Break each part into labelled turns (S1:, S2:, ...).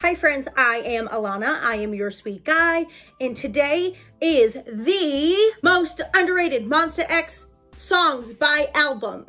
S1: Hi friends, I am Alana. I am your sweet guy, and today is the most underrated Monsta X songs by album.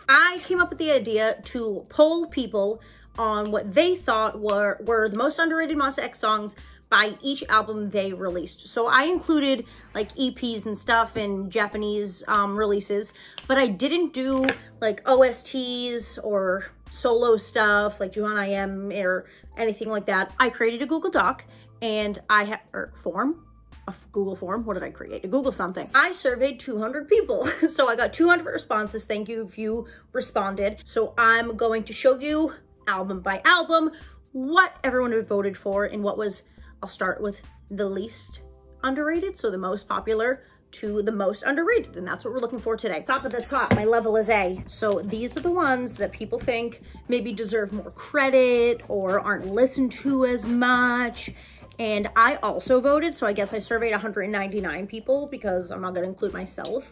S1: I came up with the idea to poll people on what they thought were the most underrated Monsta X songs by each album they released. So I included like EPs and stuff and Japanese releases, but I didn't do like OSTs or solo stuff like Juhan I Am or anything like that. I created a Google Doc and I had a Google form. What did I create? A Google something. I surveyed 200 people. So I got 200 responses. Thank you if you responded. So I'm going to show you album by album what everyone had voted for and what was, I'll start with the least underrated, so the most popular to the most underrated, and that's what we're looking for today. Top of the top, my level is A. So these are the ones that people think maybe deserve more credit or aren't listened to as much. And I also voted, so I guess I surveyed 199 people because I'm not gonna include myself.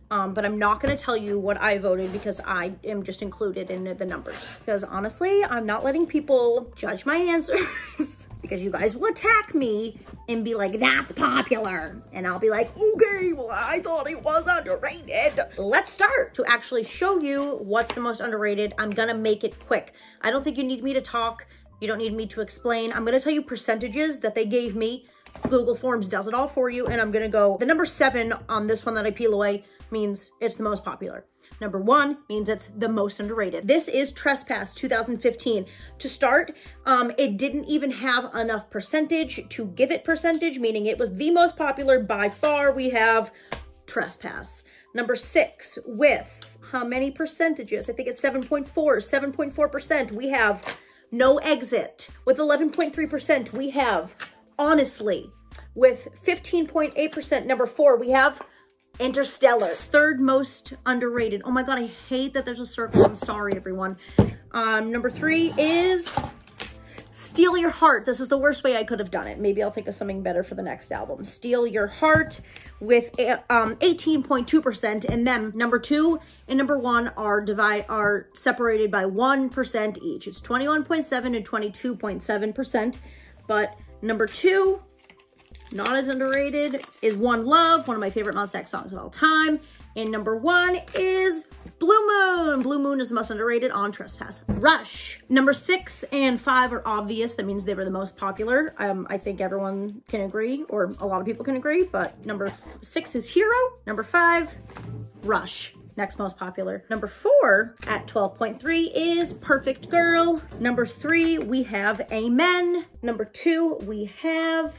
S1: But I'm not gonna tell you what I voted because I am just included in the numbers. Because honestly, I'm not letting people judge my answers because you guys will attack me and be like, that's popular. And I'll be like, okay, well, I thought it was underrated. Let's start. To actually show you what's the most underrated, I'm gonna make it quick. I don't think you need me to talk. You don't need me to explain. I'm gonna tell you percentages that they gave me. Google Forms does it all for you. And I'm gonna go, the number 7 on this one that I peel away means it's the most popular. Number 1 means it's the most underrated. This is Trespass 2015. To start, it didn't even have enough percentage to give it percentage, meaning it was the most popular by far. We have Trespass. Number 6 with how many percentages? I think it's 7.4%. We have No Exit. With 11.3%, we have Honestly. With 15.8%, number 4, we have Interstellar. 3rd most underrated. Oh my God, I hate that there's a circle. I'm sorry, everyone. Number 3 is Steal Your Heart. This is the worst way I could have done it. Maybe I'll think of something better for the next album. Steal Your Heart with 18.2%. And then number 2 and number 1 are separated by 1% each. It's 21.7 and 22.7%. But number 2, not as underrated, is One Love, one of my favorite Monsta X songs of all time. And number 1 is Blue Moon. Blue Moon is the most underrated on Trespass. Rush. Number 6 and 5 are obvious. That means they were the most popular. I think everyone can agree, or a lot of people can agree, but number 6 is Hero. Number 5, Rush. Next most popular. Number 4 at 12.3 is Perfect Girl. Number 3, we have Amen. Number 2, we have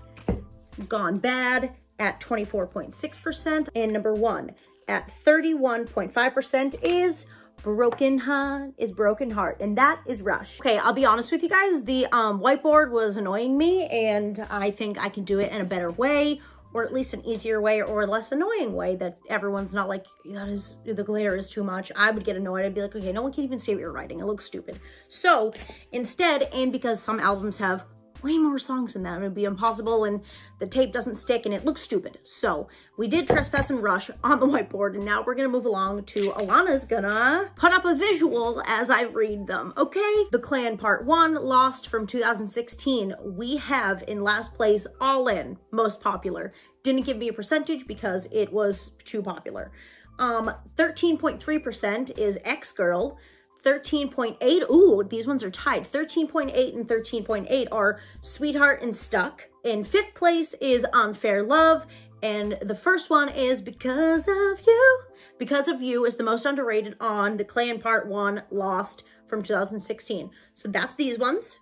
S1: Gone Bad at 24.6%. And number 1 at 31.5% is Broken Heart, and that is Rush. Okay, I'll be honest with you guys, the whiteboard was annoying me, and I think I can do it in a better way, or at least an easier way, or a less annoying way that everyone's not like, the glare is too much. I would get annoyed. I'd be like, okay, no one can even see what you're writing. It looks stupid. So instead, and because some albums have way more songs than that, it would be impossible, and the tape doesn't stick and it looks stupid. So we did Trespass and Rush on the whiteboard, and now we're gonna move along to Alana's gonna put up a visual as I read them, okay? The Clan Part 1, Lost from 2016. We have in last place All In, most popular. Didn't give me a percentage because it was too popular. 13.3% is X-Girl. 13.8, ooh, these ones are tied. 13.8 and 13.8 are Sweetheart and Stuck. In 5th place is Unfair Love. And the first one is Because of You. Because of You is the most underrated on the Clan Part 1, Lost from 2016. So that's these ones.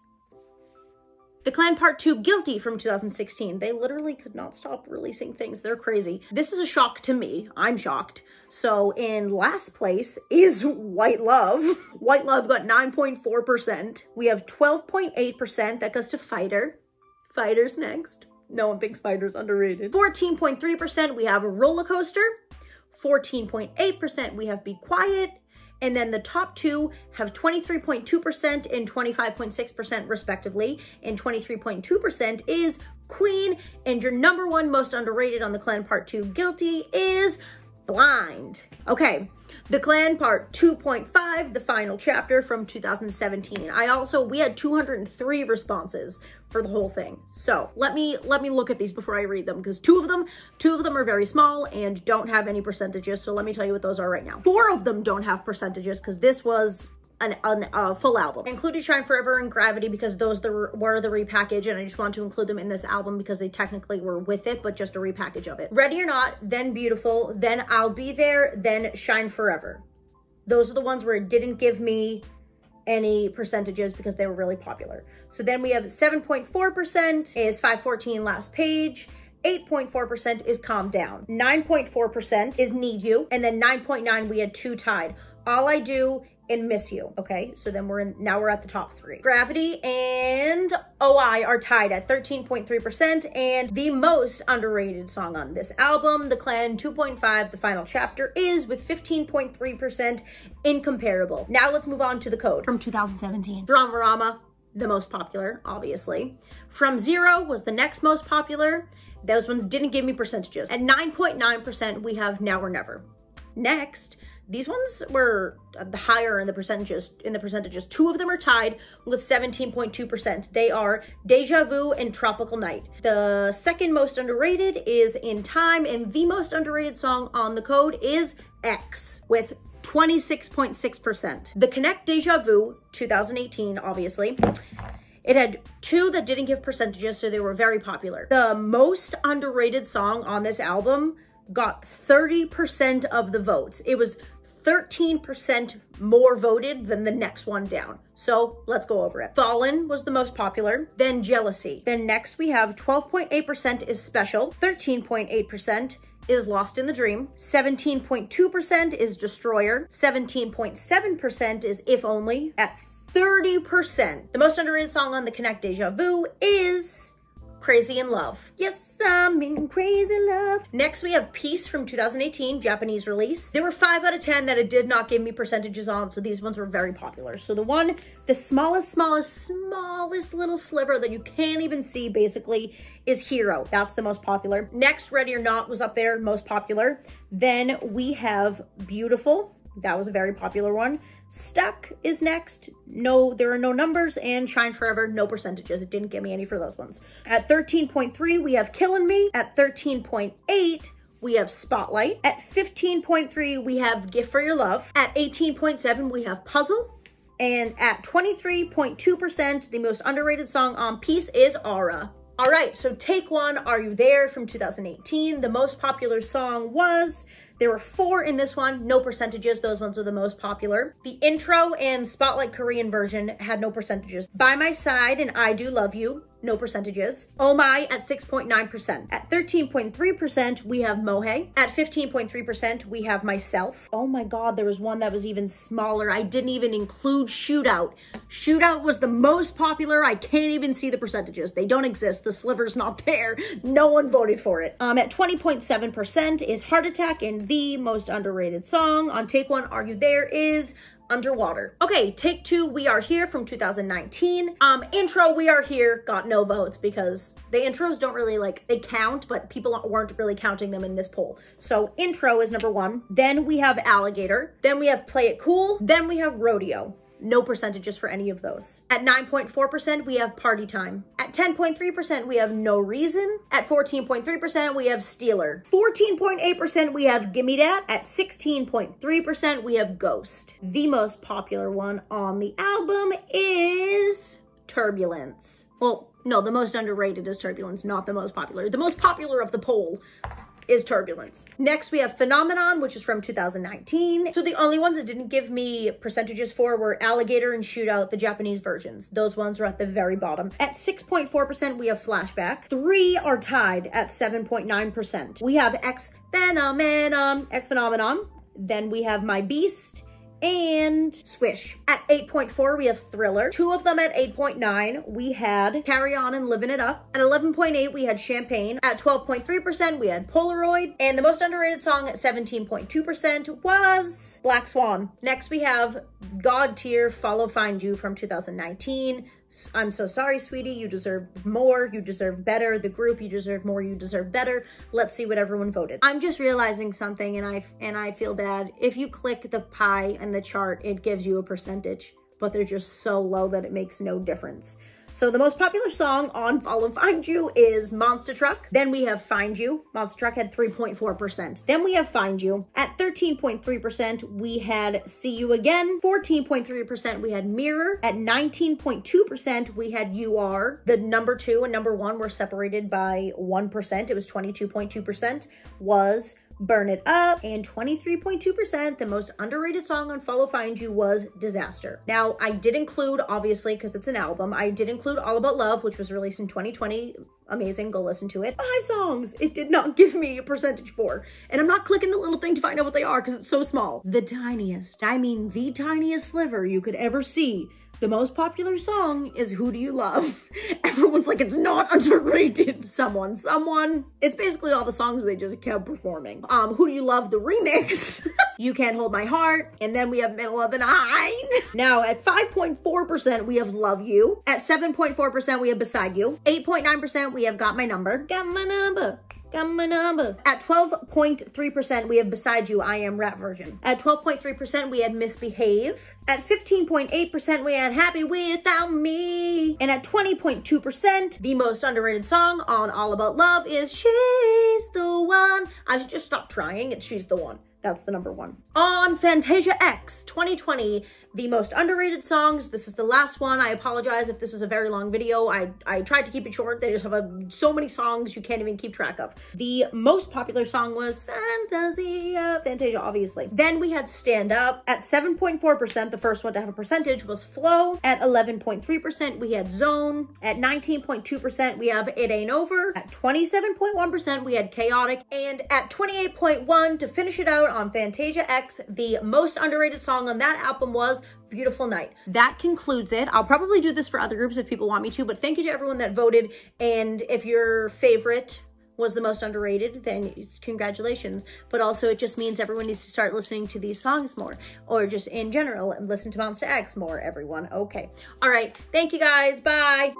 S1: The Clan Part 2, Guilty from 2016. They literally could not stop releasing things. They're crazy. This is a shock to me. I'm shocked. So in last place is White Love. White Love got 9.4%. We have 12.8%. That goes to Fighter. Fighter's next. No one thinks Fighter's underrated. 14.3% we have Roller Coaster. 14.8% we have Be Quiet. And then the top 2 have 23.2% and 25.6% respectively. And 23.2% is Queen. And your number 1 most underrated on the Clan Part 2 Guilty is Blind. Okay, The Clan Part 2.5, the final chapter from 2017. We had 203 responses for the whole thing. So let me look at these before I read them, because two of them are very small and don't have any percentages. So let me tell you what those are right now. 4 of them don't have percentages because this was a full album. I included Shine Forever and Gravity because those were the repackage, and I just want to include them in this album because they technically were with it, but just a repackage of it. Ready or Not, then Beautiful, then I'll Be There, then Shine Forever. Those are the ones where it didn't give me any percentages because they were really popular. So then we have 7.4% is 514 Last Page, 8.4% is Calm Down, 9.4% is Need You, and then 9.9 we had 2 tied. All I Do and Miss You. Okay, so then now we're at the top 3. Gravity and OI are tied at 13.3%, and the most underrated song on this album, The Clan 2.5, the final chapter, is with 15.3%, Incomparable. Now let's move on to The Code from 2017. Dramarama, the most popular, obviously. From Zero was the next most popular. Those ones didn't give me percentages. At 9.9%, we have Now or Never. Next, these ones were higher in the percentages. 2 of them are tied with 17.2%. They are Deja Vu and Tropical Night. The second most underrated is In Time, and the most underrated song on The Code is X with 26.6%. The Connect Deja Vu, 2018, obviously. It had 2 that didn't give percentages, so they were very popular. The most underrated song on this album got 30% of the votes. It was 13% more voted than the next one down. So let's go over it. Fallen was the most popular, then Jealousy. Then next we have 12.8% is Special, 13.8% is Lost in the Dream, 17.2% is Destroyer, 17.7% is If Only, at 30%. The most underrated song on the Connect Deja Vu is Crazy in Love. Yes, I'm in crazy love. Next, we have Peace from 2018, Japanese release. There were 5 out of 10 that it did not give me percentages on, so these ones were very popular. So the smallest little sliver that you can't even see, basically, is Hero. That's the most popular. Next, Ready or Not was up there, most popular. Then we have Beautiful. That was a very popular one. Stuck is next. No, there are no numbers, and Shine Forever, no percentages. It didn't give me any for those ones. At 13.3, we have Killin' Me. At 13.8, we have Spotlight. At 15.3, we have Gift for Your Love. At 18.7, we have Puzzle. And at 23.2%, the most underrated song on Peace is Aura. All right, so Take One, Are You There from 2018. The most popular song was, there were 4 in this one, no percentages. Those ones are the most popular. The intro and Spotlight Korean version had no percentages. By My Side and I Do Love You, no percentages. Oh My at 6.9%. At 13.3%, we have Mohe. At 15.3%, we have Myself. Oh my God, there was one that was even smaller. I didn't even include Shootout. Shootout was the most popular. I can't even see the percentages. They don't exist. The sliver's not there. No one voted for it. At 20.7% is Heart Attack, and the most underrated song on Take One, Are You There is Underwater. Okay, Take Two, We Are Here from 2019. Intro, We Are Here got no votes because the intros don't really they count, but people weren't really counting them in this poll. So intro is number 1. Then we have Alligator. Then we have Play It Cool. Then we have Rodeo. No percentages for any of those. At 9.4%, we have Party Time. At 10.3%, we have No Reason. At 14.3%, we have Stealer. 14.8%, we have Gimme Dat. At 16.3%, we have Ghost. The most popular one on the album is Turbulence. Well, no, the most underrated is Turbulence, not the most popular. The most popular of the poll is Turbulence. Next, we have Phenomenon, which is from 2019. So the only ones that didn't give me percentages for were Alligator and Shootout, the Japanese versions. Those ones are at the very bottom. At 6.4%, we have Flashback. 3 are tied at 7.9%. We have X Phenomenon. Then we have My Beast and Swish. At 8.4, we have Thriller. 2 of them at 8.9, we had Carry On and Living It Up. At 11.8, we had Champagne. At 12.3%, we had Polaroid. And the most underrated song at 17.2% was Black Swan. Next, we have God Tier, Follow Find You from 2019. I'm so sorry, sweetie. You deserve more. You deserve better. The group, you deserve more. You deserve better. Let's see what everyone voted. I'm just realizing something, and I feel bad. If you click the pie and the chart, it gives you a percentage, but they're just so low that it makes no difference. So the most popular song on Follow Find You is Monsta Truck. Then we have Find You. Monsta Truck had 3.4%. Then we have Find You. At 13.3%, we had See You Again. 14.3%, we had Mirror. At 19.2%, we had You Are. The number 2 and number 1 were separated by 1%. It was 22.2% was Burn It Up, and 23.2%, the most underrated song on Follow Find You was Disaster. Now, I did include, obviously, because it's an album, I did include All About Love, which was released in 2020. Amazing, go listen to it. 5 songs it did not give me a percentage for. And I'm not clicking the little thing to find out what they are because it's so small. The tiniest, I mean the tiniest sliver you could ever see. The most popular song is Who Do You Love? Everyone's like, it's not underrated. Someone. It's basically all the songs they just kept performing. Who Do You Love? The remix. You Can't Hold My Heart. And then we have Middle of the Night. Now at 5.4%, we have Love You. At 7.4%, we have Beside You. 8.9%, we have Got My Number. Got my number. Got my number. At 12.3%, we have Beside You, I Am rap version. At 12.3%, we had Misbehave. At 15.8%, we had Happy Without Me. And at 20.2%, the most underrated song on All About Love is She's the One. I should just stop trying. It's She's the One. That's the number 1. On Fantasia X 2020, the most underrated songs. This is the last one. I apologize if this was a very long video. I tried to keep it short. They just have so many songs you can't even keep track of. The most popular song was Fantasia, obviously. Then we had Stand Up. At 7.4%, the first one to have a percentage was Flow. At 11.3%, we had Zone. At 19.2%, we have It Ain't Over. At 27.1%, we had Chaotic. And at 28.1%, to finish it out on Fantasia X, the most underrated song on that album was Beautiful Night. That concludes it. I'll probably do this for other groups if people want me to, but thank you to everyone that voted. And if your favorite was the most underrated, then congratulations. But also it just means everyone needs to start listening to these songs more, or just in general, and listen to Monsta X more, everyone. Okay. All right. Thank you guys. Bye.